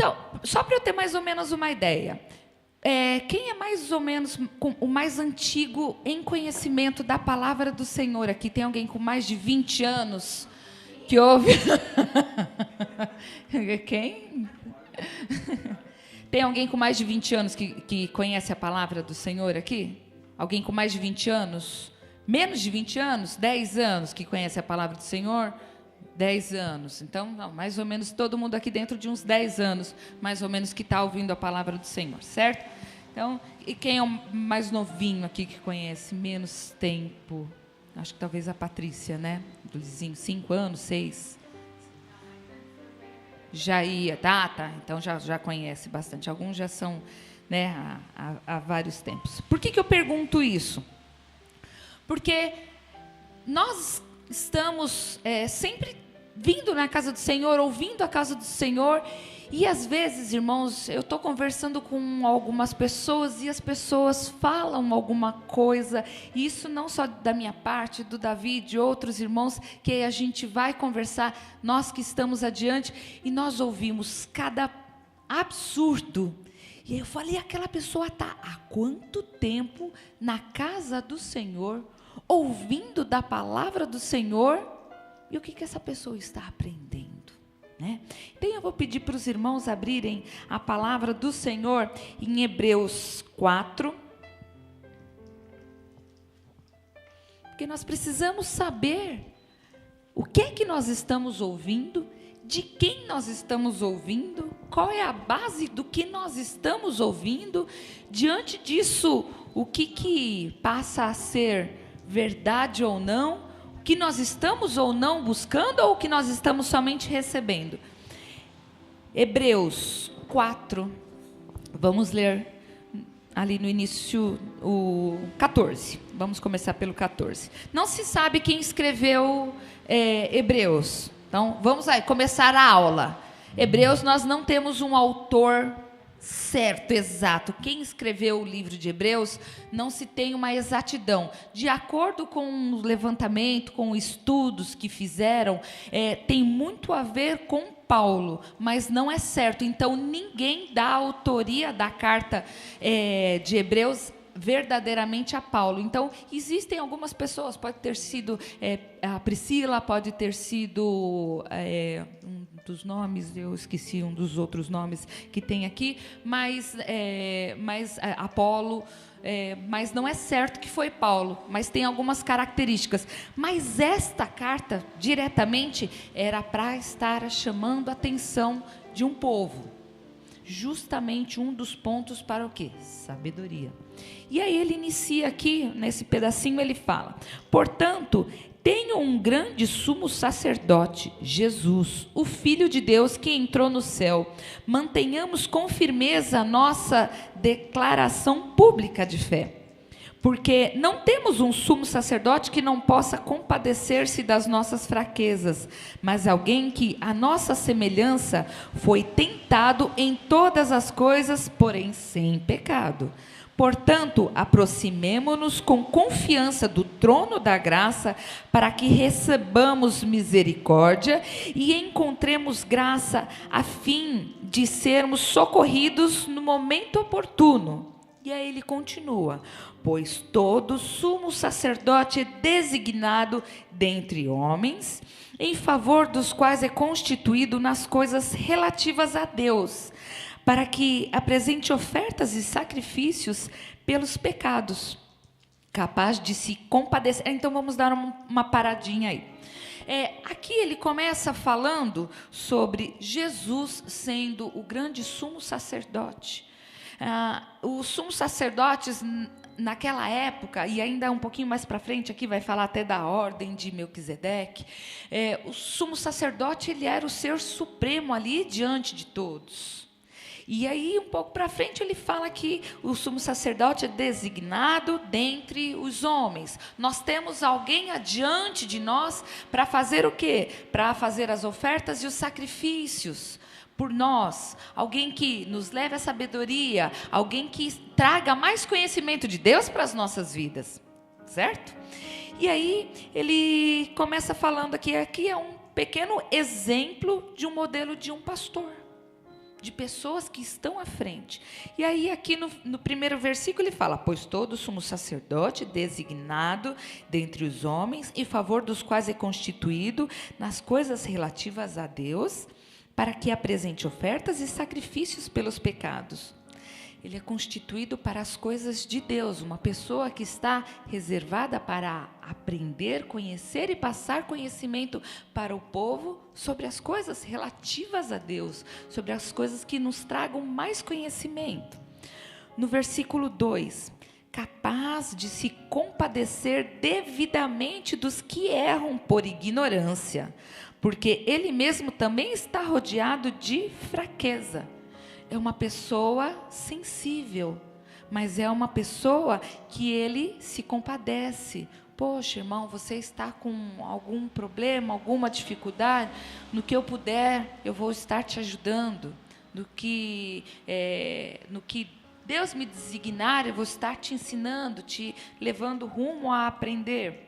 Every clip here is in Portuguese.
Então, só para eu ter mais ou menos uma ideia, quem é mais ou menos o mais antigo em conhecimento da palavra do Senhor aqui? Tem alguém com mais de 20 anos que ouve? Quem? Tem alguém com mais de 20 anos que conhece a palavra do Senhor aqui? Alguém com mais de 20 anos? Menos de 20 anos? 10 anos que conhece a palavra do Senhor? 10 anos. Então, não, mais ou menos todo mundo aqui dentro de uns 10 anos, mais ou menos, que está ouvindo a palavra do Senhor, certo? Então, e quem é o mais novinho aqui que conhece menos tempo? Acho que talvez a Patrícia, né? Do Lizinho, 5 anos, 6. Já ia, tá. Então já conhece bastante. Alguns já são, né, há vários tempos. Por que eu pergunto isso? Porque nós estamos sempre vindo na casa do Senhor, ouvindo a casa do Senhor, e às vezes, irmãos, eu estou conversando com algumas pessoas e as pessoas falam alguma coisa, e isso não só da minha parte, do Davi, de outros irmãos, que a gente vai conversar, nós que estamos adiante, e nós ouvimos cada absurdo. E aí eu falei, aquela pessoa está há quanto tempo na casa do Senhor, ouvindo da palavra do Senhor, e o que essa pessoa está aprendendo, né? Então eu vou pedir para os irmãos abrirem a palavra do Senhor em Hebreus 4, porque nós precisamos saber o que é que nós estamos ouvindo, de quem nós estamos ouvindo, qual é a base do que nós estamos ouvindo. Diante disso, o que passa a ser verdade ou não, o que nós estamos ou não buscando, ou o que nós estamos somente recebendo. Hebreus 4, vamos ler ali no início o 14, vamos começar pelo 14. Não se sabe quem escreveu Hebreus, então vamos aí começar a aula. Hebreus, nós não temos um autor certo, exato. Quem escreveu o livro de Hebreus, não se tem uma exatidão. De acordo com o levantamento, com estudos que fizeram, tem muito a ver com Paulo, mas não é certo. Então, ninguém dá a autoria da carta de Hebreus verdadeiramente a Paulo. Então, existem algumas pessoas, pode ter sido a Priscila, pode ter sido um dos nomes, eu esqueci um dos outros nomes que tem aqui, mas Apolo, mas não é certo que foi Paulo, mas tem algumas características. Mas esta carta, diretamente, era para estar chamando a atenção de um povo. Justamente um dos pontos para o quê? Sabedoria. E aí ele inicia aqui, nesse pedacinho, ele fala: portanto, tenho um grande sumo sacerdote, Jesus, o Filho de Deus que entrou no céu. Mantenhamos com firmeza a nossa declaração pública de fé. Porque não temos um sumo sacerdote que não possa compadecer-se das nossas fraquezas, mas alguém que, à nossa semelhança, foi tentado em todas as coisas, porém sem pecado. Portanto, aproximemo-nos com confiança do trono da graça, para que recebamos misericórdia e encontremos graça, a fim de sermos socorridos no momento oportuno. E aí ele continua: pois todo sumo sacerdote é designado dentre homens, em favor dos quais é constituído nas coisas relativas a Deus, para que apresente ofertas e sacrifícios pelos pecados, capaz de se compadecer. Então vamos dar uma paradinha aí. Aqui ele começa falando sobre Jesus sendo o grande sumo sacerdote. Os sumos sacerdotes naquela época, e ainda um pouquinho mais para frente aqui vai falar até da ordem de Melquisedeque, o sumo sacerdote, ele era o ser supremo ali diante de todos. E aí um pouco para frente ele fala que o sumo sacerdote é designado dentre os homens. Nós temos alguém adiante de nós para fazer o quê? Para fazer as ofertas e os sacrifícios por nós, alguém que nos leve a sabedoria, alguém que traga mais conhecimento de Deus para as nossas vidas, certo? E aí ele começa falando aqui é um pequeno exemplo de um modelo de um pastor. de pessoas que estão à frente. E aí aqui no primeiro versículo ele fala: pois todo sumo sacerdote designado dentre os homens, em favor dos quais é constituído nas coisas relativas a Deus, para que apresente ofertas e sacrifícios pelos pecados. Ele é constituído para as coisas de Deus, uma pessoa que está reservada para aprender, conhecer e passar conhecimento para o povo sobre as coisas relativas a Deus, sobre as coisas que nos tragam mais conhecimento. No versículo 2, capaz de se compadecer devidamente dos que erram por ignorância, porque ele mesmo também está rodeado de fraqueza. É uma pessoa sensível, mas é uma pessoa que ele se compadece. Poxa, irmão, você está com algum problema, alguma dificuldade? No que eu puder, eu vou estar te ajudando. No que Deus me designar, eu vou estar te ensinando, te levando rumo a aprender.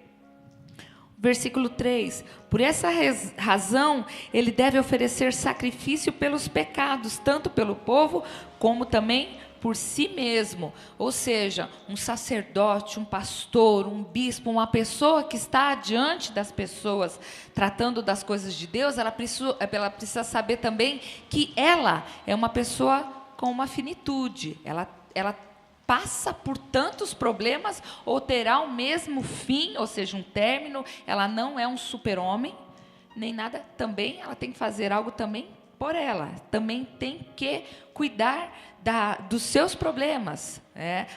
Versículo 3, por essa razão, ele deve oferecer sacrifício pelos pecados, tanto pelo povo, como também por si mesmo. Ou seja, um sacerdote, um pastor, um bispo, uma pessoa que está diante das pessoas, tratando das coisas de Deus, ela precisa saber também que ela é uma pessoa com uma finitude, ela passa por tantos problemas, ou terá o mesmo fim, ou seja, um término. Ela não é um super-homem, nem nada. Também ela tem que fazer algo também por ela. Também tem que cuidar dos seus problemas.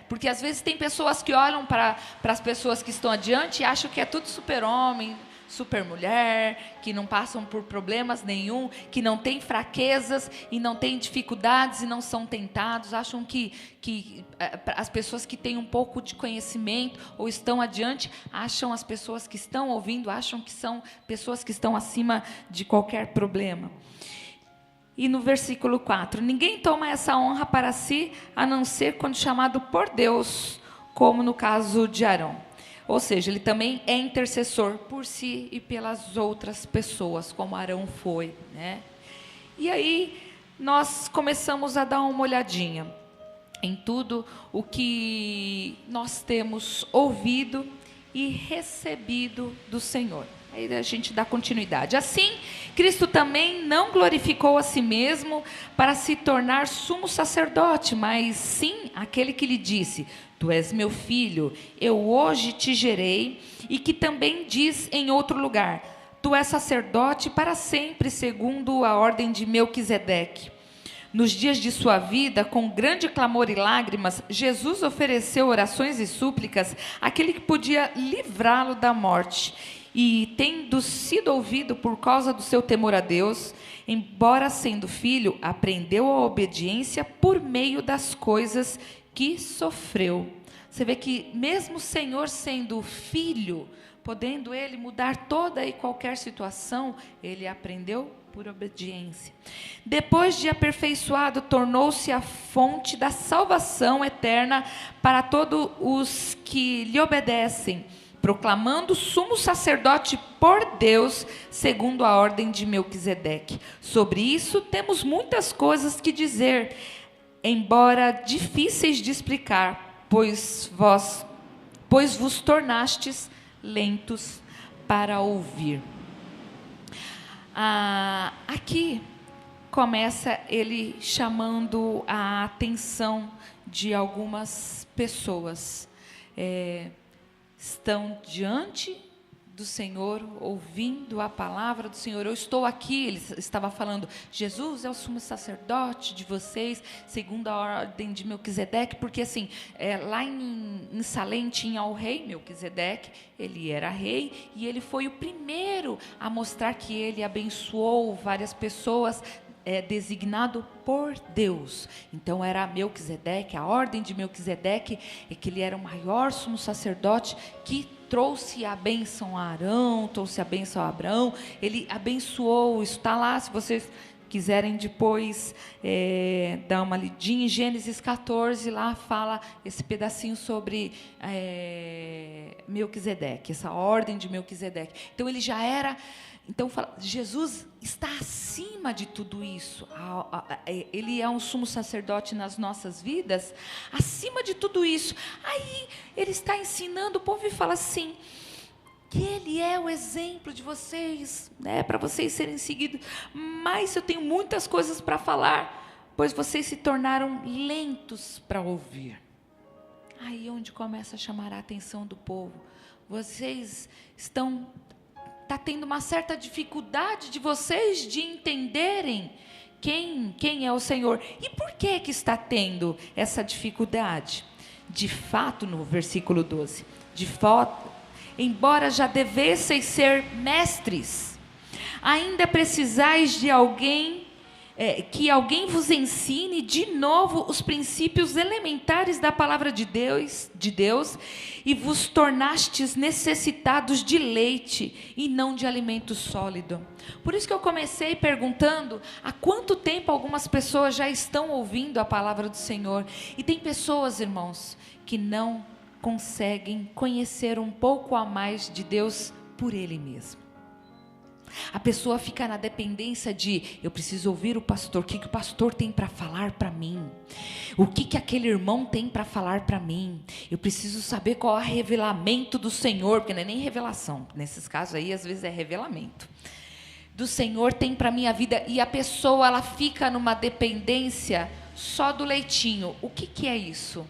Porque às vezes tem pessoas que olham para as pessoas que estão adiante e acham que é tudo super-homem, super mulher, que não passam por problemas nenhum, que não tem fraquezas e não tem dificuldades e não são tentados, acham que as pessoas que têm um pouco de conhecimento ou estão adiante, acham as pessoas que estão ouvindo, acham que são pessoas que estão acima de qualquer problema. E no versículo 4, ninguém toma essa honra para si, a não ser quando chamado por Deus, como no caso de Arão. Ou seja, ele também é intercessor por si e pelas outras pessoas, como Arão foi, né? E aí nós começamos a dar uma olhadinha em tudo o que nós temos ouvido e recebido do Senhor. Aí a gente dá continuidade. Assim, Cristo também não glorificou a si mesmo para se tornar sumo sacerdote, mas sim aquele que lhe disse: tu és meu filho, eu hoje te gerei, e que também diz em outro lugar: tu és sacerdote para sempre, segundo a ordem de Melquisedeque. Nos dias de sua vida, com grande clamor e lágrimas, Jesus ofereceu orações e súplicas àquele que podia livrá-lo da morte. E, tendo sido ouvido por causa do seu temor a Deus, embora sendo filho, aprendeu a obediência por meio das coisas que sofreu. Você vê que mesmo o Senhor sendo filho, podendo ele mudar toda e qualquer situação, ele aprendeu por obediência. Depois de aperfeiçoado, tornou-se a fonte da salvação eterna para todos os que lhe obedecem, proclamando sumo sacerdote por Deus, segundo a ordem de Melquisedeque. Sobre isso temos muitas coisas que dizer, embora difíceis de explicar, pois vos tornastes lentos para ouvir. Aqui começa ele chamando a atenção de algumas pessoas. Estão diante do Senhor, ouvindo a palavra do Senhor. Eu estou aqui, ele estava falando, Jesus é o sumo sacerdote de vocês, segundo a ordem de Melquisedeque, porque assim, lá em Salém tinha o rei Melquisedeque, ele era rei, e ele foi o primeiro a mostrar que ele abençoou várias pessoas, designado por Deus. Então era Melquisedeque, a ordem de Melquisedeque é que ele era o maior sumo sacerdote que trouxe a bênção a Arão, trouxe a bênção a Abraão. Ele abençoou, isso está lá, se vocês quiserem depois dar uma lidinha em Gênesis 14, lá fala esse pedacinho sobre Melquisedeque, essa ordem de Melquisedeque. Então ele já era... Então, Jesus está acima de tudo isso. Ele é um sumo sacerdote nas nossas vidas, acima de tudo isso. Aí, ele está ensinando o povo e fala assim, que ele é o exemplo de vocês, né, para vocês serem seguidos. Mas eu tenho muitas coisas para falar, pois vocês se tornaram lentos para ouvir. Aí onde começa a chamar a atenção do povo. Vocês estão... Está tendo uma certa dificuldade de vocês de entenderem quem é o Senhor. E por que está tendo essa dificuldade? De fato, no versículo 12, de fato, embora já devesseis ser mestres, ainda precisais de alguém, que alguém vos ensine de novo os princípios elementares da palavra de Deus, e vos tornastes necessitados de leite e não de alimento sólido. Por isso que eu comecei perguntando há quanto tempo algumas pessoas já estão ouvindo a palavra do Senhor. E tem pessoas, irmãos, que não conseguem conhecer um pouco a mais de Deus por Ele mesmo. A pessoa fica na dependência de, eu preciso ouvir o pastor, o que o pastor tem para falar para mim, o que aquele irmão tem para falar para mim, eu preciso saber qual é o revelamento do Senhor, porque não é nem revelação, nesses casos aí às vezes é revelamento, do Senhor tem para a minha vida, e a pessoa ela fica numa dependência só do leitinho. O que é isso?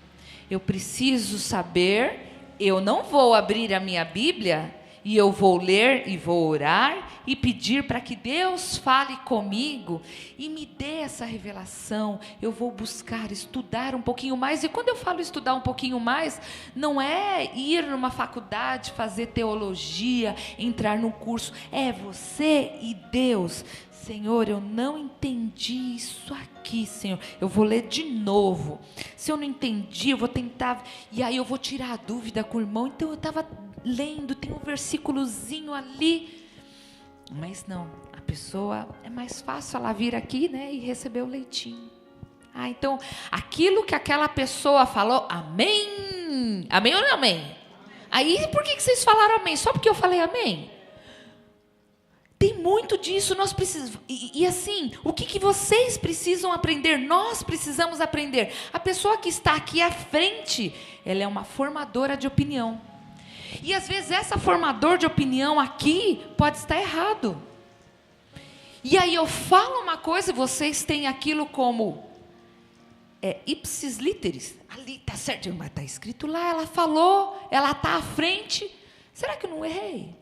Eu preciso saber, eu não vou abrir a minha Bíblia, e eu vou ler e vou orar e pedir para que Deus fale comigo e me dê essa revelação. Eu vou buscar, estudar um pouquinho mais. E quando eu falo estudar um pouquinho mais, não é ir numa faculdade, fazer teologia, entrar num curso. É você e Deus. Senhor, eu não entendi isso aqui, Senhor. Eu vou ler de novo. Se eu não entendi, eu vou tentar. E aí eu vou tirar a dúvida com o irmão. Então eu estava lendo, tem um versículozinho ali. Mas não, a pessoa, é mais fácil ela vir aqui, né, e receber o leitinho. Então, aquilo que aquela pessoa falou, amém? Amém ou não amém? Aí, por que vocês falaram amém? Só porque eu falei amém? Tem muito disso, nós precisamos, e assim, o que vocês precisam aprender? Nós precisamos aprender. A pessoa que está aqui à frente, ela é uma formadora de opinião. E às vezes essa formadora de opinião aqui pode estar errado. E aí eu falo uma coisa e vocês têm aquilo como ipsis literis. Ali está certo, mas está escrito lá, ela falou, ela está à frente. Será que eu não errei?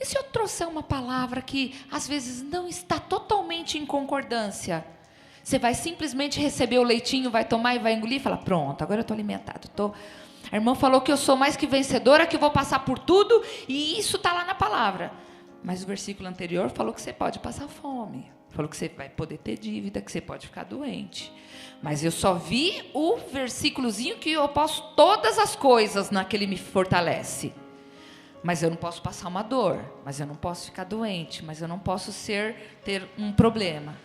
E se eu trouxer uma palavra que às vezes não está totalmente em concordância? Você vai simplesmente receber o leitinho, vai tomar e vai engolir e falar, pronto, agora eu estou alimentado. A irmã falou que eu sou mais que vencedora, que eu vou passar por tudo, e isso está lá na palavra. Mas o versículo anterior falou que você pode passar fome. Falou que você vai poder ter dívida, que você pode ficar doente. Mas eu só vi o versículozinho que eu posso todas as coisas naquele me fortalece. Mas eu não posso passar uma dor, mas eu não posso ficar doente, mas eu não posso ter um problema.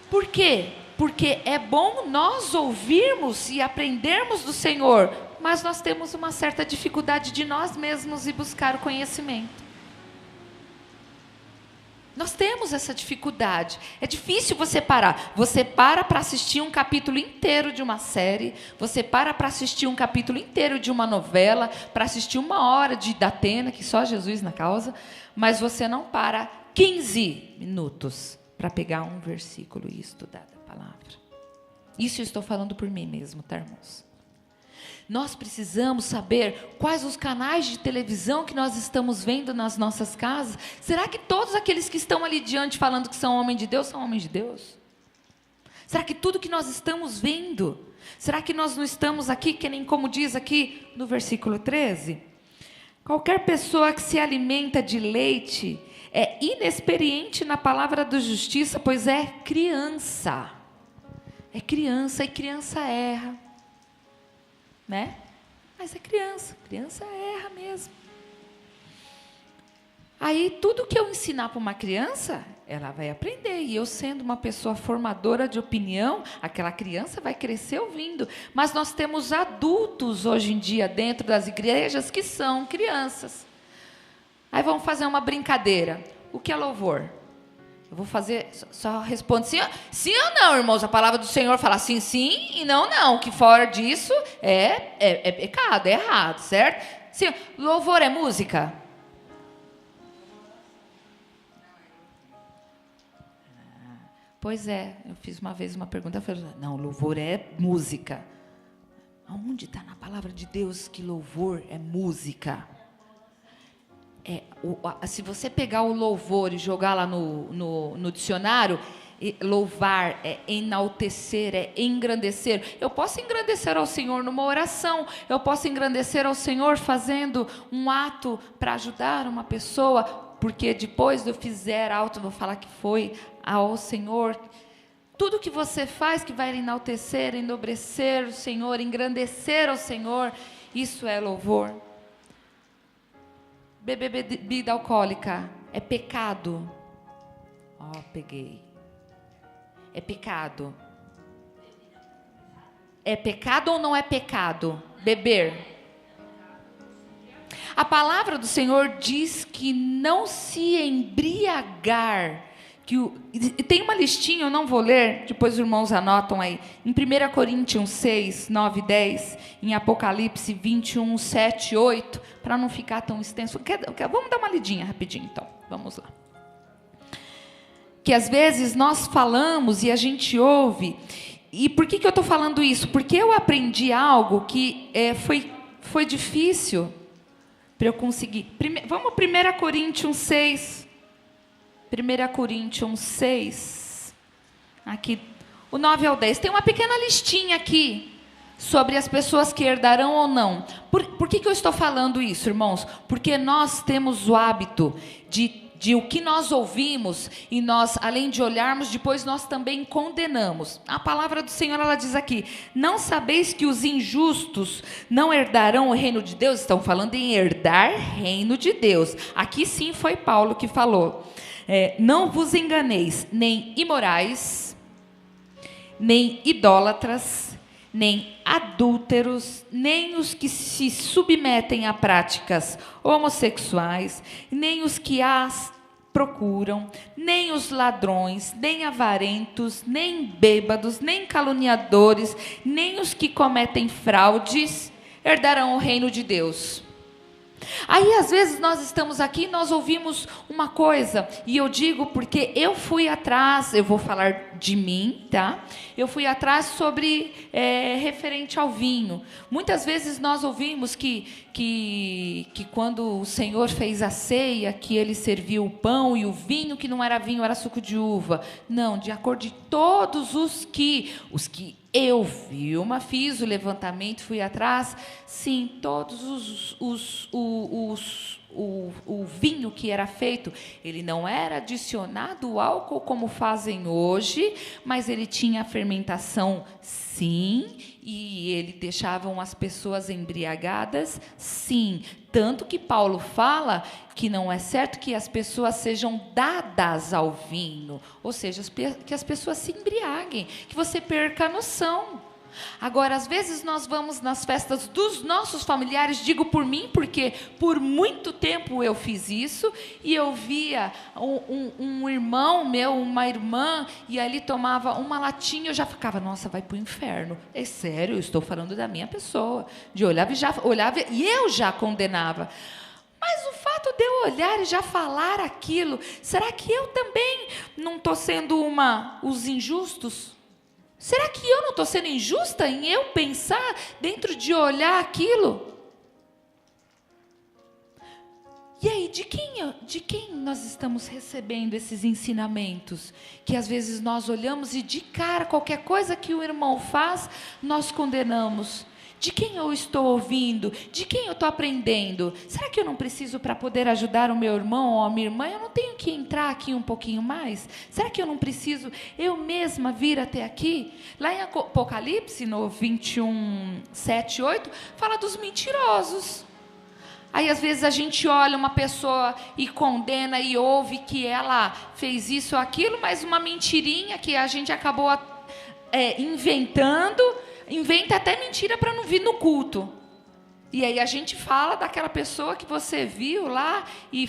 Por quê? Porque é bom nós ouvirmos e aprendermos do Senhor, mas nós temos uma certa dificuldade de nós mesmos e buscar o conhecimento. Nós temos essa dificuldade. É difícil você parar. Você para assistir um capítulo inteiro de uma série, você para assistir um capítulo inteiro de uma novela, para assistir 1 hora de Datena, que só Jesus na causa, mas você não para 15 minutos para pegar um versículo e estudar a palavra. Isso eu estou falando por mim mesmo, tá, irmãos? Nós precisamos saber quais os canais de televisão que nós estamos vendo nas nossas casas. Será que todos aqueles que estão ali diante falando que são homens de Deus, são homens de Deus? Será que tudo que nós estamos vendo, será que nós não estamos aqui, que nem como diz aqui no versículo 13? Qualquer pessoa que se alimenta de leite é inexperiente na palavra da justiça, pois é criança. É criança e criança erra. Né? Mas é criança erra mesmo. Aí tudo que eu ensinar para uma criança, ela vai aprender. E eu, sendo uma pessoa formadora de opinião, aquela criança vai crescer ouvindo. Mas nós temos adultos hoje em dia dentro das igrejas que são crianças. Aí vamos fazer uma brincadeira. O que é louvor? Eu vou fazer, só responde sim ou não, irmãos. A palavra do Senhor fala sim, sim e não, não. Que fora disso é pecado, é errado, certo? Sim, louvor é música? Pois é, eu fiz uma vez uma pergunta, eu falei, não, louvor é música. Aonde está na palavra de Deus que louvor é música? Se você pegar o louvor e jogar lá no dicionário, louvar é enaltecer, é engrandecer. Eu posso engrandecer ao Senhor numa oração, eu posso engrandecer ao Senhor fazendo um ato para ajudar uma pessoa, porque depois de eu fizer alto, eu vou falar que foi ao Senhor. Tudo que você faz que vai enaltecer, enobrecer o Senhor, engrandecer ao Senhor, isso é louvor. Beber bebida alcoólica é pecado? Peguei. É pecado. É pecado ou não é pecado? Beber. A palavra do Senhor diz que não se embriagar. Tem uma listinha, eu não vou ler, depois os irmãos anotam aí. Em 1 Coríntios 6, 9 e 10, em Apocalipse 21, 7 e 8, para não ficar tão extenso. Vamos dar uma lidinha rapidinho, então. Vamos lá. Que às vezes nós falamos e a gente ouve. E por que eu estou falando isso? Porque eu aprendi algo que foi difícil para eu conseguir. Vamos 1 Coríntios 6. 1 Coríntios 6, aqui, o 9 ao 10. Tem uma pequena listinha aqui sobre as pessoas que herdarão ou não. Por que eu estou falando isso, irmãos? Porque nós temos o hábito de o que nós ouvimos e nós, além de olharmos, depois nós também condenamos. A palavra do Senhor, ela diz aqui, não sabeis que os injustos não herdarão o reino de Deus? Estão falando em herdar reino de Deus. Aqui sim foi Paulo que falou. Não vos enganeis, nem imorais, nem idólatras, nem adúlteros, nem os que se submetem a práticas homossexuais, nem os que as procuram, nem os ladrões, nem avarentos, nem bêbados, nem caluniadores, nem os que cometem fraudes, herdarão o reino de Deus. Aí às vezes nós estamos aqui e nós ouvimos uma coisa, e eu digo porque eu fui atrás, eu vou falar de mim, tá? Eu fui atrás sobre referente ao vinho. Muitas vezes nós ouvimos que quando o Senhor fez a ceia, que ele serviu o pão e o vinho, que não era vinho, era suco de uva. Não, de acordo de todos os que eu vi, fiz o levantamento, fui atrás, sim, todos o vinho que era feito, ele não era adicionado álcool como fazem hoje, mas ele tinha fermentação, sim, e ele deixavam as pessoas embriagadas, sim. Tanto que Paulo fala que não é certo que as pessoas sejam dadas ao vinho, ou seja, que as pessoas se embriaguem, que você perca a noção. Agora, às vezes nós vamos nas festas dos nossos familiares, digo por mim, porque por muito tempo eu fiz isso, e eu via um irmão meu, uma irmã, e ali tomava uma latinha, eu já ficava, nossa, vai para o inferno. É sério, eu estou falando da minha pessoa. Olhava e eu já condenava. Mas o fato de eu olhar e já falar aquilo, será que eu também não estou sendo os injustos? Será que eu não estou sendo injusta em eu pensar dentro de olhar aquilo? E aí, de quem nós estamos recebendo esses ensinamentos? Que às vezes nós olhamos e de cara, qualquer coisa que o irmão faz, nós condenamos. De quem eu estou ouvindo? De quem eu estou aprendendo? Será que eu não preciso, para poder ajudar o meu irmão ou a minha irmã, eu não tenho que entrar aqui um pouquinho mais? Será que eu não preciso eu mesma vir até aqui? Lá em Apocalipse, no 21, 7 e 8, fala dos mentirosos. Aí, às vezes, a gente olha uma pessoa e condena e ouve que ela fez isso ou aquilo, mas uma mentirinha que a gente acabou inventando, inventa até mentira para não vir no culto. E aí a gente fala daquela pessoa que você viu lá e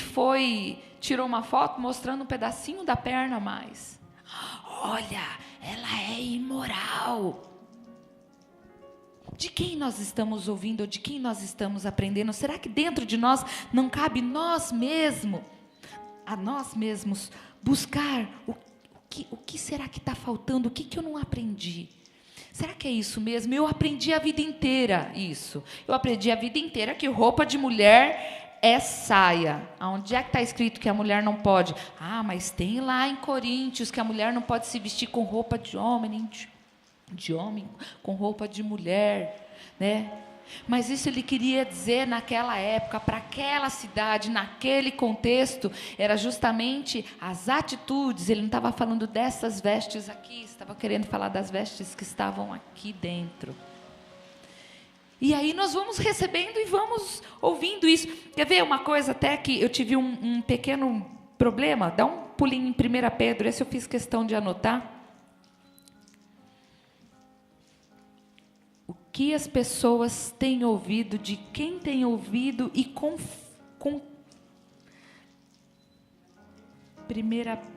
tirou uma foto mostrando um pedacinho da perna a mais. Olha, ela é imoral. De quem nós estamos ouvindo, de quem nós estamos aprendendo? Será que dentro de nós não cabe a nós mesmos, buscar o que será que está faltando? O que eu não aprendi? Será que é isso mesmo? Eu aprendi a vida inteira isso. Eu aprendi a vida inteira que roupa de mulher é saia. Onde é que está escrito que a mulher não pode? Ah, mas tem lá em Coríntios que a mulher não pode se vestir com roupa de homem com roupa de mulher, né? Mas isso ele queria dizer naquela época, para aquela cidade, naquele contexto, era justamente as atitudes. Ele não estava falando dessas vestes aqui, estava querendo falar das vestes que estavam aqui dentro. E aí nós vamos recebendo e vamos ouvindo isso. Quer ver uma coisa até que eu tive um pequeno problema? Dá um pulinho em 1 Pedro, esse eu fiz questão de anotar. Que as pessoas têm ouvido, de quem tem ouvido e com 1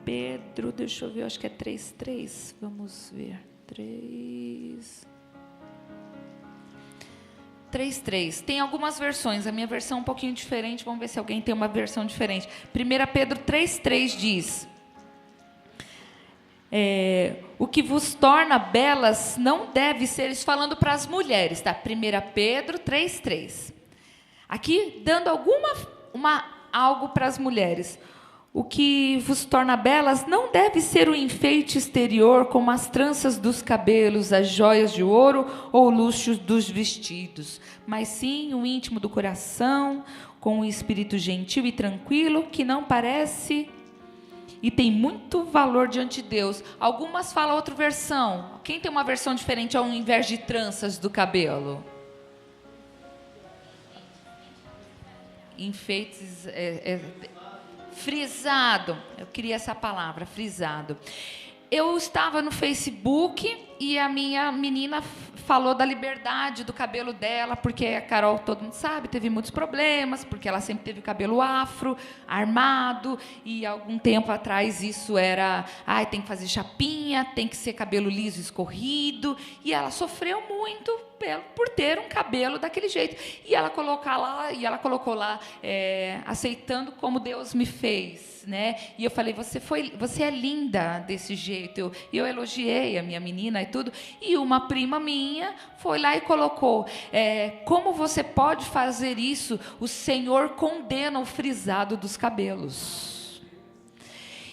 Pedro, deixa eu ver, acho que é 3:3, vamos ver, 3:3, tem algumas versões, a minha versão é um pouquinho diferente, vamos ver se alguém tem uma versão diferente. 1 Pedro 3:3 diz: o que vos torna belas não deve ser, isso falando para as mulheres, tá? 1 Pedro 3:3. Aqui, dando algo para as mulheres. O que vos torna belas não deve ser o enfeite exterior, como as tranças dos cabelos, as joias de ouro ou o luxo dos vestidos, mas sim o íntimo do coração, com um espírito gentil e tranquilo, que não parece e tem muito valor diante de Deus. Algumas falam outra versão. Quem tem uma versão diferente ao invés de tranças do cabelo? Enfeites, frisado. Eu queria essa palavra, frisado. Eu estava no Facebook e a minha menina falou da liberdade do cabelo dela, porque a Carol, todo mundo sabe, teve muitos problemas, porque ela sempre teve cabelo afro, armado, e algum tempo atrás isso era, tem que fazer chapinha, tem que ser cabelo liso, escorrido, e ela sofreu muito por ter um cabelo daquele jeito. E ela colocou lá, aceitando como Deus me fez, né? E eu falei, você é linda desse jeito. Eu elogiei a minha menina e tudo. E uma prima minha foi lá e colocou, como você pode fazer isso? O Senhor condena o frisado dos cabelos.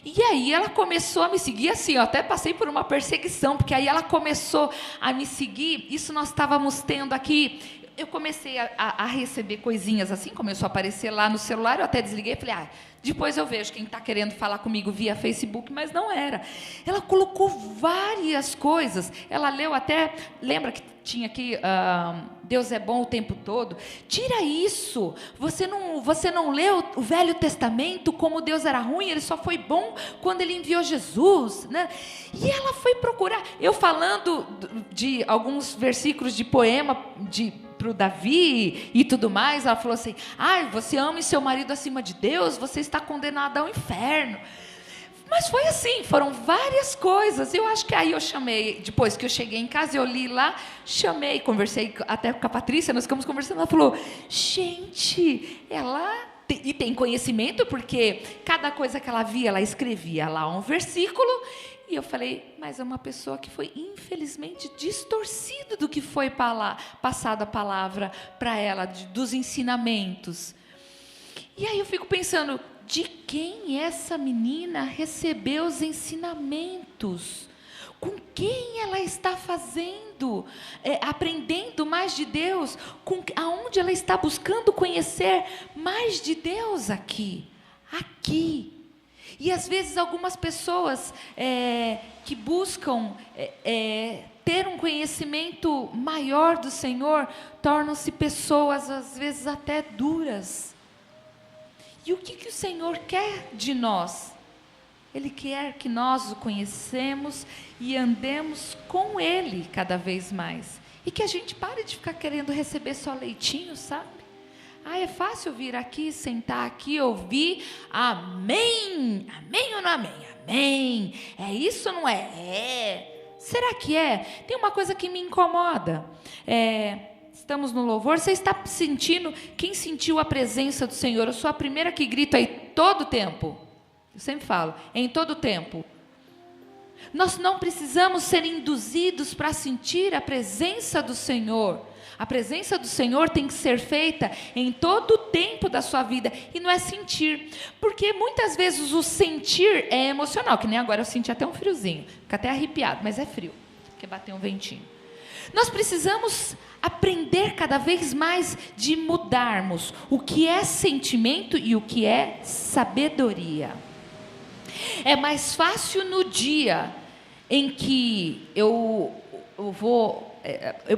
E aí ela começou a me seguir assim, eu até passei por uma perseguição, porque aí ela começou a me seguir. Isso nós estávamos tendo aqui. Eu comecei a receber coisinhas assim, começou a aparecer lá no celular, eu até desliguei e falei, depois eu vejo quem está querendo falar comigo via Facebook, mas não era. Ela colocou várias coisas, ela leu até, lembra que tinha aqui, Deus é bom o tempo todo? Tira isso, você não leu o Velho Testamento, como Deus era ruim, ele só foi bom quando ele enviou Jesus, né? E ela foi procurar, eu falando de alguns versículos de poema, para o Davi e tudo mais, ela falou assim, você ama seu marido acima de Deus, você está condenada ao inferno. Mas foi assim, foram várias coisas. Eu acho que aí eu chamei, depois que eu cheguei em casa, eu li lá, chamei, conversei até com a Patrícia, nós ficamos conversando, ela falou, gente, e tem conhecimento, porque cada coisa que ela via, ela escrevia lá um versículo. E eu falei, mas é uma pessoa que foi, infelizmente, distorcida do que foi passada a palavra para ela, dos ensinamentos. E aí eu fico pensando, de quem essa menina recebeu os ensinamentos? Com quem ela está fazendo, aprendendo mais de Deus? Aonde ela está buscando conhecer mais de Deus aqui? Aqui. E às vezes algumas pessoas que buscam ter um conhecimento maior do Senhor, tornam-se pessoas às vezes até duras. E o que o Senhor quer de nós? Ele quer que nós o conhecemos e andemos com Ele cada vez mais. E que a gente pare de ficar querendo receber só leitinho, sabe? É fácil vir aqui, sentar aqui, ouvir, amém, amém ou não amém? Amém, é isso ou não é? Será que é? Tem uma coisa que me incomoda, estamos no louvor, você está sentindo, quem sentiu a presença do Senhor? Eu sou a primeira que grito aí todo o tempo, eu sempre falo, em todo o tempo. Nós não precisamos ser induzidos para sentir a presença do Senhor. A presença do Senhor tem que ser feita em todo o tempo da sua vida, e não é sentir, porque muitas vezes o sentir é emocional, que nem agora eu senti até um friozinho, fica até arrepiado, mas é frio, porque bateu um ventinho. Nós precisamos aprender cada vez mais de mudarmos o que é sentimento e o que é sabedoria. É mais fácil no dia em que eu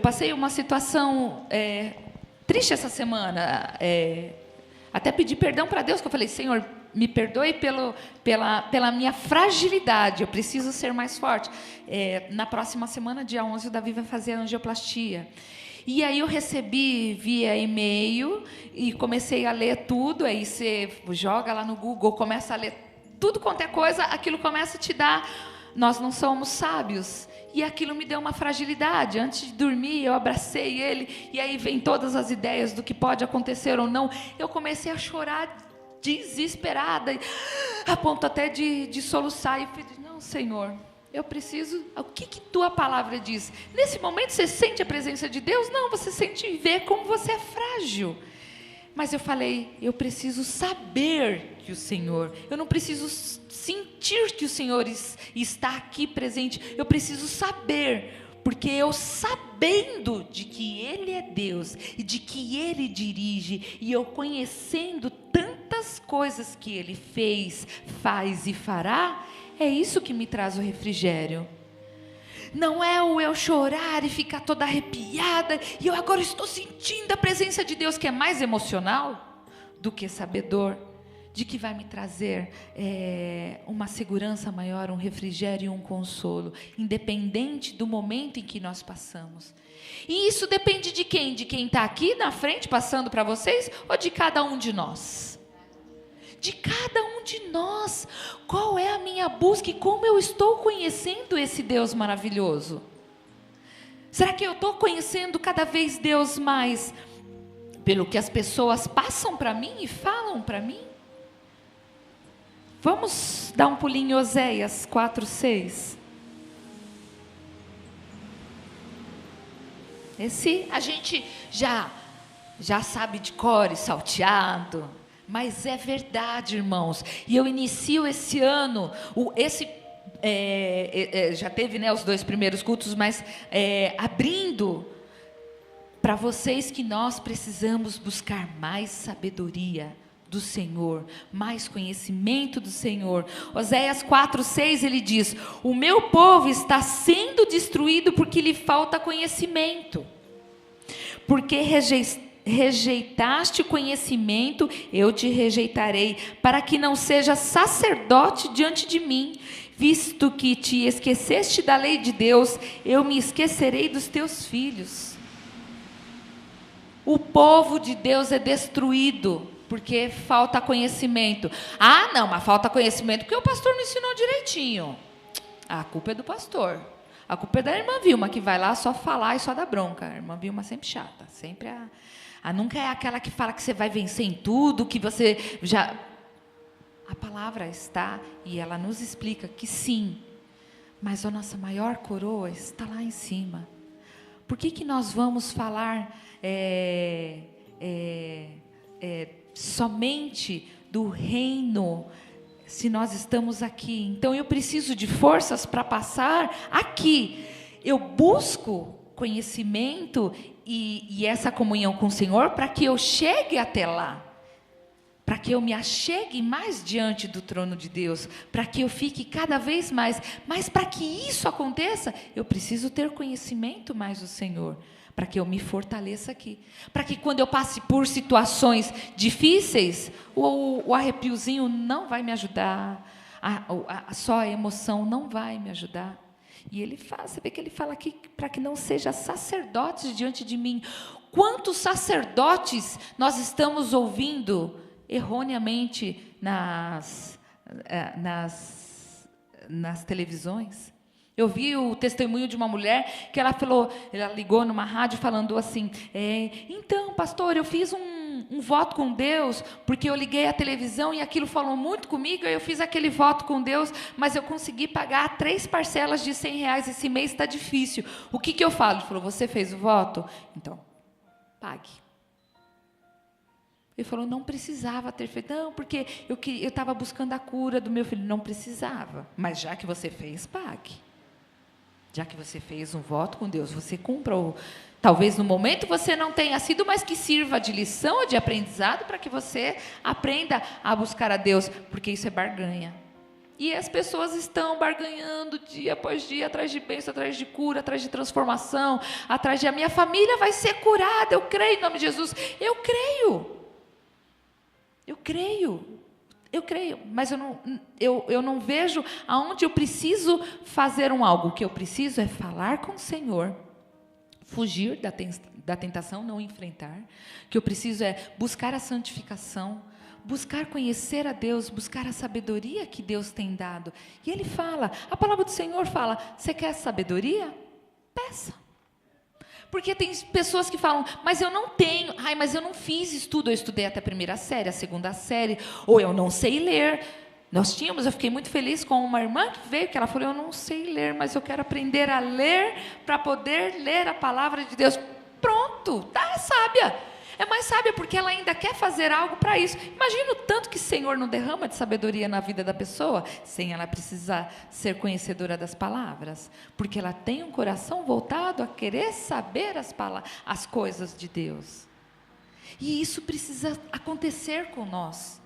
passei uma situação triste essa semana, até pedi perdão para Deus, que eu falei, Senhor, me perdoe pela minha fragilidade, eu preciso ser mais forte. Na próxima semana, dia 11, o Davi vai fazer a angioplastia. E aí eu recebi via e-mail e comecei a ler tudo, aí você joga lá no Google, começa a ler tudo quanto é coisa, aquilo começa a te dar, nós não somos sábios. E aquilo me deu uma fragilidade. Antes de dormir, eu abracei ele, e aí vem todas as ideias do que pode acontecer ou não. Eu comecei a chorar desesperada, a ponto até de soluçar. E eu falei, não, Senhor, eu preciso... O que tua palavra diz? Nesse momento você sente a presença de Deus? Não, você sente e vê como você é frágil. Mas eu falei, eu preciso saber que o Senhor, eu não preciso sentir que o Senhor está aqui presente, eu preciso saber, porque eu sabendo de que Ele é Deus, e de que Ele dirige, e eu conhecendo tantas coisas que Ele fez, faz e fará, é isso que me traz o refrigério. Não é o eu chorar e ficar toda arrepiada, e eu agora estou sentindo a presença de Deus, que é mais emocional do que sabedor, de que vai me trazer uma segurança maior, um refrigério e um consolo, independente do momento em que nós passamos. E isso depende de quem? De quem está aqui na frente passando para vocês, ou de cada um de nós? De cada um de nós. Qual é a minha busca e como eu estou conhecendo esse Deus maravilhoso? Será que eu estou conhecendo cada vez Deus mais pelo que as pessoas passam para mim e falam para mim? Vamos dar um pulinho em Oséias 4:6. Esse a gente já sabe de cor e salteado. Mas é verdade, irmãos. E eu inicio esse ano, já teve, né, os 2 primeiros cultos, mas abrindo para vocês que nós precisamos buscar mais sabedoria do Senhor, mais conhecimento do Senhor. Oséias 4:6, ele diz, o meu povo está sendo destruído porque lhe falta conhecimento. Porque rejeitaste o conhecimento, eu te rejeitarei, para que não seja sacerdote diante de mim. Visto que te esqueceste da lei de Deus, eu me esquecerei dos teus filhos. O povo de Deus é destruído porque falta conhecimento. Não, mas falta conhecimento porque o pastor não ensinou direitinho. A culpa é do pastor. A culpa é da irmã Vilma, que vai lá só falar e só dar bronca. A irmã Vilma sempre chata, sempre nunca é aquela que fala que você vai vencer em tudo, que você já... A palavra está, e ela nos explica que sim, mas a nossa maior coroa está lá em cima. Por que nós vamos falar somente do reino, se nós estamos aqui? Então eu preciso de forças para passar aqui. Eu busco conhecimento e essa comunhão com o Senhor para que eu chegue até lá, para que eu me achegue mais diante do trono de Deus, para que eu fique cada vez mais. Mas para que isso aconteça, eu preciso ter conhecimento mais do Senhor, para que eu me fortaleça aqui, para que quando eu passe por situações difíceis, o arrepiozinho não vai me ajudar, só a emoção não vai me ajudar. E ele fala, você vê que ele fala aqui, para que não seja sacerdotes diante de mim. Quantos sacerdotes nós estamos ouvindo erroneamente nas televisões? Eu vi o testemunho de uma mulher que ela ligou numa rádio falando assim, então, pastor, eu fiz um voto com Deus, porque eu liguei a televisão e aquilo falou muito comigo, eu fiz aquele voto com Deus, mas eu consegui pagar 3 parcelas de R$100 esse mês, está difícil. O que eu falo? Ele falou, você fez o voto? Então, pague. Ele falou, não precisava ter feito, não, porque eu estava buscando a cura do meu filho, não precisava, mas já que você fez, pague. Já que você fez um voto com Deus, você cumpra. Talvez no momento você não tenha sido, mas que sirva de lição ou de aprendizado para que você aprenda a buscar a Deus, porque isso é barganha. E as pessoas estão barganhando dia após dia, atrás de bênção, atrás de cura, atrás de transformação, atrás de a minha família vai ser curada, eu creio em nome de Jesus, eu creio, mas eu não vejo aonde eu preciso fazer algo. O que eu preciso é falar com o Senhor, fugir da tentação, não enfrentar. O que eu preciso é buscar a santificação, buscar conhecer a Deus, buscar a sabedoria que Deus tem dado. E Ele fala, a palavra do Senhor fala, você quer sabedoria? Peça. Porque tem pessoas que falam, mas eu não tenho, mas eu não fiz estudo, eu estudei até a 1ª série, a 2ª série, ou eu não sei ler. Eu fiquei muito feliz com uma irmã que veio, que ela falou, eu não sei ler, mas eu quero aprender a ler, para poder ler a palavra de Deus. Pronto, é sábia. É mais sábia porque ela ainda quer fazer algo para isso. Imagina o tanto que o Senhor não derrama de sabedoria na vida da pessoa, sem ela precisar ser conhecedora das palavras. Porque ela tem um coração voltado a querer saber as coisas de Deus. E isso precisa acontecer com nós.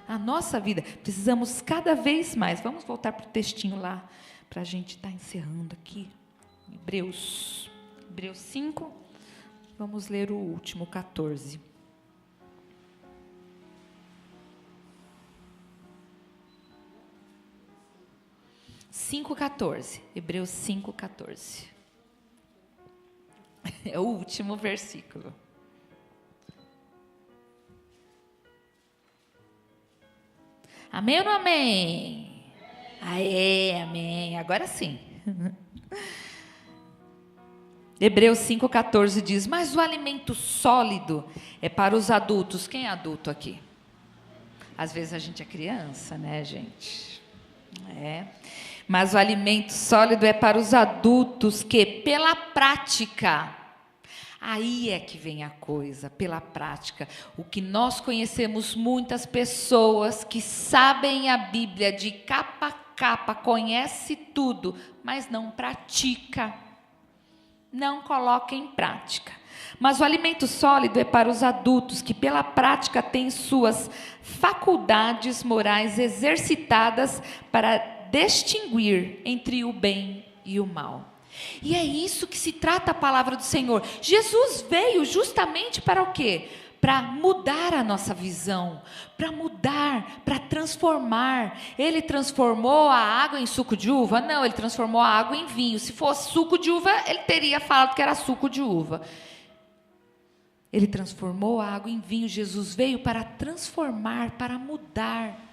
A nossa vida, precisamos cada vez mais. Vamos voltar para o textinho lá, para a gente estar encerrando aqui. Hebreus 5. Vamos ler o último, 14. Hebreus 5:14. É o último versículo. Amém ou não amém? Aê, amém. Agora sim. Hebreus 5:14 diz, mas o alimento sólido é para os adultos. Quem é adulto aqui? Às vezes a gente é criança, né, gente? Mas o alimento sólido é para os adultos que, pela prática, aí é que vem a coisa, pela prática. O que nós conhecemos, muitas pessoas que sabem a Bíblia de capa a capa, conhece tudo, mas não pratica. Não coloca em prática. Mas o alimento sólido é para os adultos que pela prática têm suas faculdades morais exercitadas para distinguir entre o bem e o mal. E é isso que se trata a palavra do Senhor. Jesus veio justamente para o quê? Para mudar a nossa visão, para mudar, para transformar. Ele transformou a água em suco de uva? Não, ele transformou a água em vinho. Se fosse suco de uva, ele teria falado que era suco de uva. Ele transformou a água em vinho. Jesus veio para transformar, para mudar.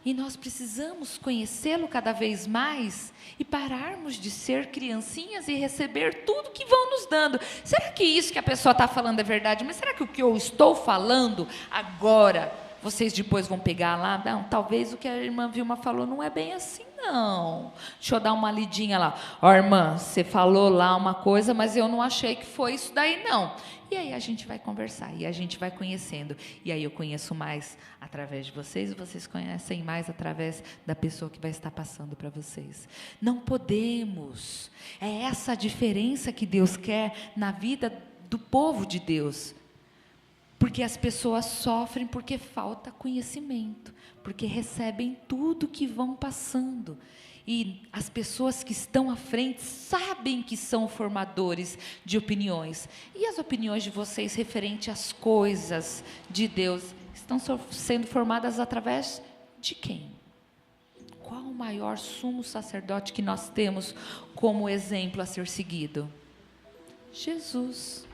E nós precisamos conhecê-lo cada vez mais e pararmos de ser criancinhas e receber tudo que vão nos dando. Será que isso que a pessoa está falando é verdade? Mas será que o que eu estou falando agora, vocês depois vão pegar lá? Não, talvez o que a irmã Vilma falou não é bem assim, não. Deixa eu dar uma lidinha lá. Irmã, você falou lá uma coisa, mas eu não achei que foi isso daí, não. E aí a gente vai conversar, e a gente vai conhecendo. E aí eu conheço mais através de vocês, e vocês conhecem mais através da pessoa que vai estar passando para vocês. Não podemos. É essa a diferença que Deus quer na vida do povo de Deus. Porque as pessoas sofrem porque falta conhecimento, porque recebem tudo que vão passando. E as pessoas que estão à frente sabem que são formadores de opiniões. E as opiniões de vocês referente às coisas de Deus estão sendo formadas através de quem? Qual o maior sumo sacerdote que nós temos como exemplo a ser seguido? Jesus.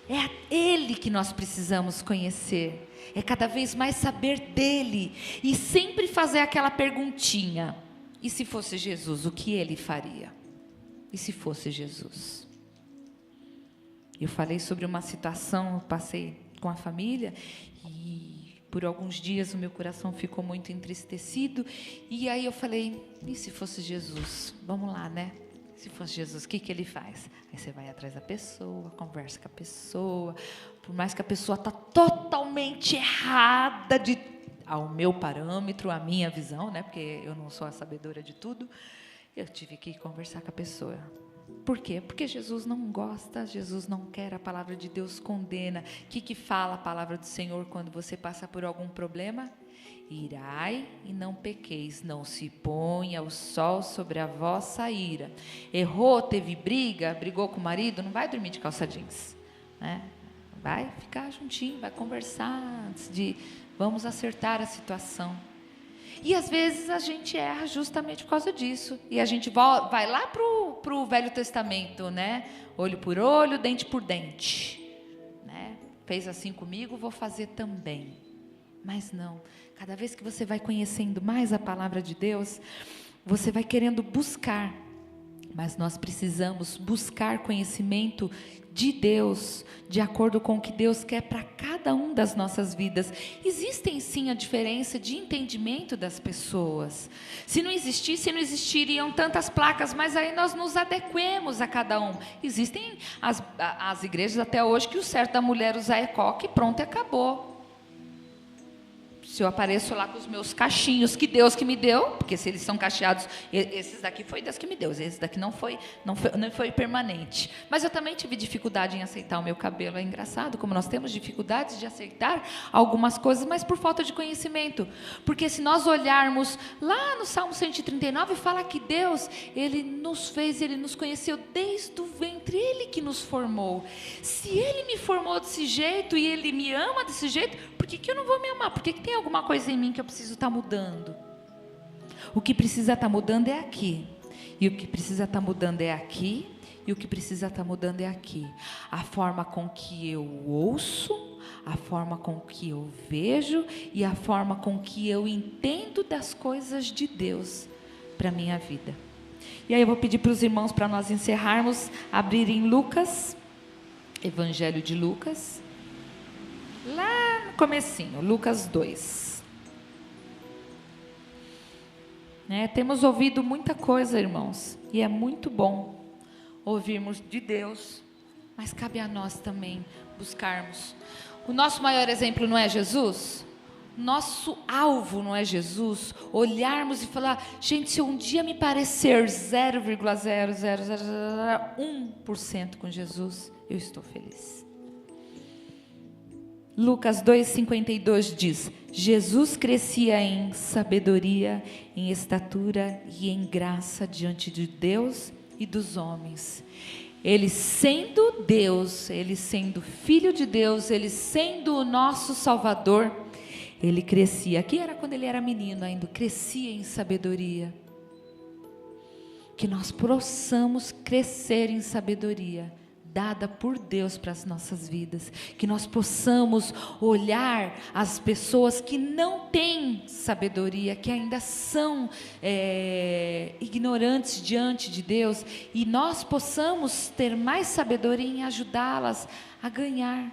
É Ele que nós precisamos conhecer. É cada vez mais saber dele. E sempre fazer aquela perguntinha: e se fosse Jesus, o que ele faria? E se fosse Jesus? Eu falei sobre uma situação, eu passei com a família, e por alguns dias o meu coração ficou muito entristecido. E aí eu falei: e se fosse Jesus? Vamos lá, né? Se fosse Jesus, o que ele faz? Aí você vai atrás da pessoa, conversa com a pessoa. Por mais que a pessoa está totalmente errada ao meu parâmetro, à minha visão, né? Porque eu não sou a sabedora de tudo. Eu tive que conversar com a pessoa. Por quê? Porque Jesus não gosta, Jesus não quer, a palavra de Deus condena. O que fala a palavra do Senhor quando você passa por algum problema? Irai e não pequeis, não se ponha o sol sobre a vossa ira. Errou, teve briga, brigou com o marido, não vai dormir de calça jeans, né? Vai ficar juntinho, vai conversar antes de, vamos acertar a situação. E às vezes a gente erra justamente por causa disso. E a gente vai lá pro Velho Testamento, né? Olho por olho, dente por dente, né? Fez assim comigo, vou fazer também. Mas não, cada vez que você vai conhecendo mais a palavra de Deus, você vai querendo buscar. Mas nós precisamos buscar conhecimento de Deus, de acordo com o que Deus quer para cada um das nossas vidas. Existem sim a diferença de entendimento das pessoas. Se não existiriam tantas placas, mas aí nós nos adequemos a cada um. Existem as igrejas até hoje que o certo da mulher usar é coque, pronto, e acabou. Se eu apareço lá com os meus cachinhos, que Deus que me deu, porque se eles são cacheados, esses daqui foi Deus que me deu, esse daqui não foi permanente. Mas eu também tive dificuldade em aceitar o meu cabelo. É engraçado como nós temos dificuldades de aceitar algumas coisas, mas por falta de conhecimento. Porque se nós olharmos lá no Salmo 139, fala que Deus, Ele nos fez, Ele nos conheceu desde o ventre, Ele que nos formou. Se Ele me formou desse jeito e Ele me ama desse jeito, por que eu não vou me amar? Por que tem alguma coisa em mim que eu preciso estar mudando? O que precisa estar mudando é aqui. E o que precisa estar mudando é aqui. E o que precisa estar mudando é aqui. A forma com que eu ouço, a forma com que eu vejo e a forma com que eu entendo das coisas de Deus para a minha vida. E aí eu vou pedir para os irmãos, para nós encerrarmos, abrirem Lucas, Evangelho de Lucas. Lá no comecinho, Lucas 2. Temos ouvido muita coisa, irmãos, e é muito bom ouvirmos de Deus, mas cabe a nós também buscarmos. O nosso maior exemplo não é Jesus? Nosso alvo não é Jesus? Olharmos e falar: gente, se um dia me parecer 0,00001% com Jesus, eu estou feliz. Lucas 2,52 diz: Jesus crescia em sabedoria, em estatura e em graça diante de Deus e dos homens. Ele sendo Deus, Ele sendo Filho de Deus, Ele sendo o nosso Salvador, Ele crescia. Aqui era quando Ele era menino ainda, crescia em sabedoria. Que nós possamos crescer em sabedoria dada por Deus para as nossas vidas, que nós possamos olhar as pessoas que não têm sabedoria, que ainda são ignorantes diante de Deus, e nós possamos ter mais sabedoria em ajudá-las a ganhar,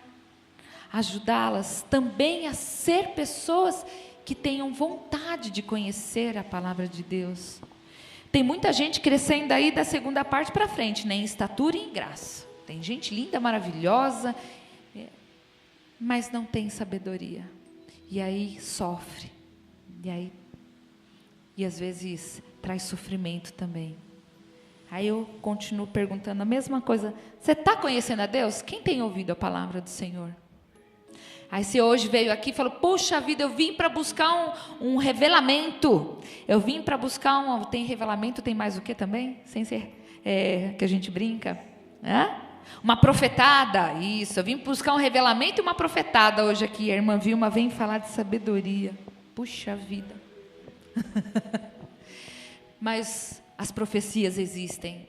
ajudá-las também a ser pessoas que tenham vontade de conhecer a palavra de Deus. Tem muita gente crescendo aí da segunda parte para frente, né? Em estatura e em graça. Tem gente linda, maravilhosa, mas não tem sabedoria. E aí sofre. E às vezes traz sofrimento também. Aí eu continuo perguntando a mesma coisa. Você está conhecendo a Deus? Quem tem ouvido a palavra do Senhor? Aí você hoje veio aqui e falou, poxa vida, eu vim para buscar um revelamento. Eu vim para buscar tem revelamento, tem mais o que também? Sem ser que a gente brinca. Uma profetada, isso. Eu vim buscar um revelamento e uma profetada hoje aqui. A irmã Vilma vem falar de sabedoria. Puxa vida. Mas as profecias existem.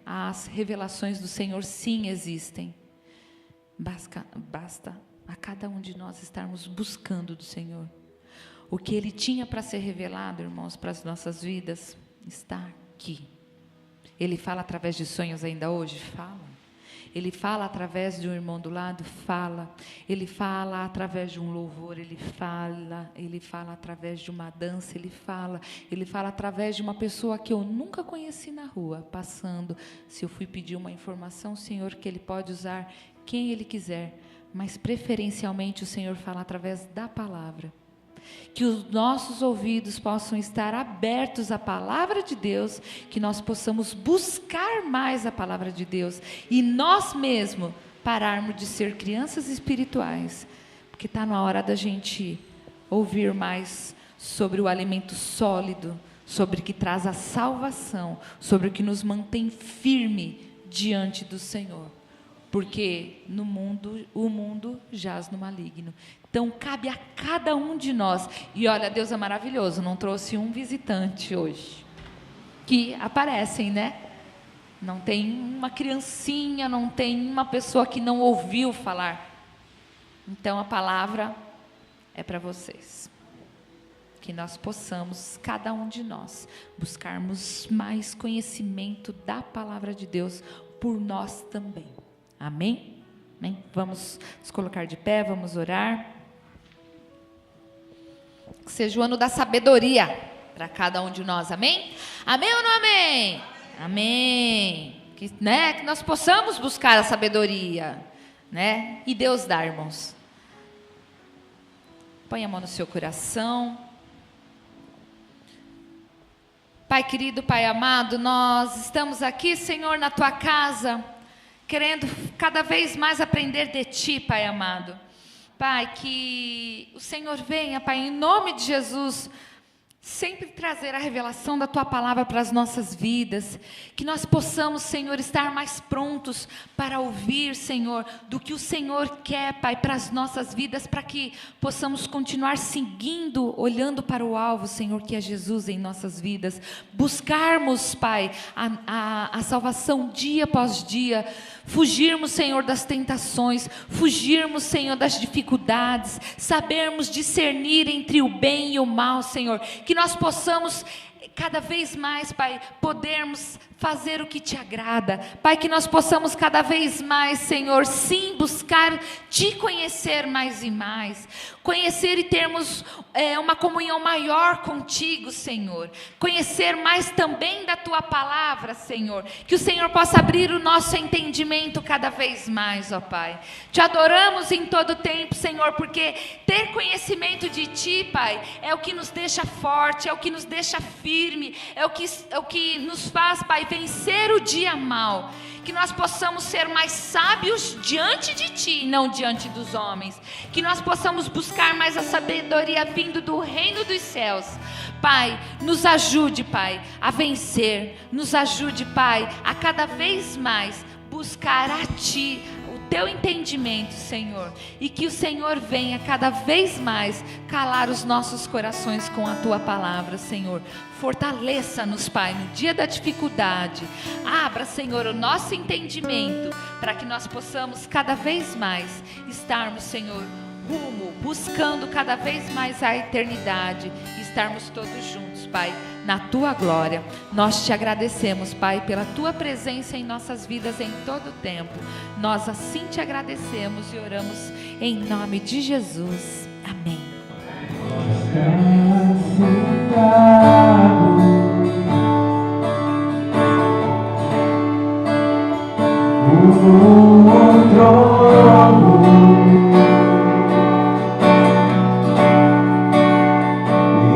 As revelações do Senhor sim existem. Basta a cada um de nós estarmos buscando do Senhor. O que Ele tinha para ser revelado, irmãos, para as nossas vidas, está aqui. Ele fala através de sonhos ainda hoje? Fala. Ele fala através de um irmão do lado? Fala. Ele fala através de um louvor? Ele fala através de uma dança? Ele fala através de uma pessoa que eu nunca conheci na rua, passando. Se eu fui pedir uma informação, Senhor, que Ele pode usar quem Ele quiser, mas preferencialmente o Senhor fala através da palavra. Que os nossos ouvidos possam estar abertos à palavra de Deus, que nós possamos buscar mais a palavra de Deus e nós mesmos pararmos de ser crianças espirituais, porque está na hora da gente ouvir mais sobre o alimento sólido, sobre o que traz a salvação, sobre o que nos mantém firme diante do Senhor. Porque o mundo jaz no maligno. Então, cabe a cada um de nós. E olha, Deus é maravilhoso, não trouxe um visitante hoje. Que aparecem, né? Não tem uma criancinha, não tem uma pessoa que não ouviu falar. Então, a palavra é para vocês. Que nós possamos, cada um de nós, buscarmos mais conhecimento da palavra de Deus por nós também. Amém? Amém? Vamos nos colocar de pé, vamos orar. Que seja o ano da sabedoria para cada um de nós, amém? Amém ou não amém? Amém. Que nós possamos buscar a sabedoria, né? E Deus dá, irmãos. Põe a mão no seu coração. Pai querido, Pai amado, nós estamos aqui, Senhor, na Tua casa, querendo cada vez mais aprender de Ti, Pai amado. Pai, que o Senhor venha, Pai, em nome de Jesus, sempre trazer a revelação da Tua palavra para as nossas vidas. Que nós possamos, Senhor, estar mais prontos para ouvir, Senhor, do que o Senhor quer, Pai, para as nossas vidas, para que possamos continuar seguindo, olhando para o alvo, Senhor, que é Jesus em nossas vidas. Buscarmos, Pai, a salvação dia após dia. Fugirmos, Senhor, das tentações, fugirmos, Senhor, das dificuldades, sabermos discernir entre o bem e o mal, Senhor, que nós possamos cada vez mais, Pai, podermos fazer o que Te agrada, Pai, que nós possamos cada vez mais, Senhor, sim, buscar Te conhecer mais e mais, conhecer e termos uma comunhão maior contigo, Senhor, conhecer mais também da Tua palavra, Senhor, que o Senhor possa abrir o nosso entendimento cada vez mais, ó Pai. Te adoramos em todo tempo, Senhor, porque ter conhecimento de Ti, Pai, é o que nos deixa forte, é o que nos deixa firme, é o que nos faz, Pai, vencer o dia mal. Que nós possamos ser mais sábios diante de Ti, não diante dos homens. Que nós possamos buscar mais a sabedoria vindo do reino dos céus. Pai, nos ajude, Pai, a vencer. Nos ajude, Pai, a cada vez mais buscar a Ti, o Teu entendimento, Senhor. E que o Senhor venha cada vez mais calar os nossos corações com a Tua palavra, Senhor. Fortaleça-nos, Pai, no dia da dificuldade. Abra, Senhor, o nosso entendimento, para que nós possamos cada vez mais estarmos, Senhor, buscando cada vez mais a eternidade, e estarmos todos juntos, Pai, na Tua glória. Nós Te agradecemos, Pai, pela Tua presença em nossas vidas em todo o tempo. Nós assim Te agradecemos e oramos em nome de Jesus. Amém.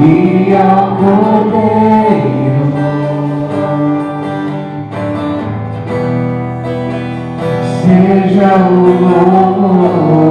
E ao Cordeiro seja o nome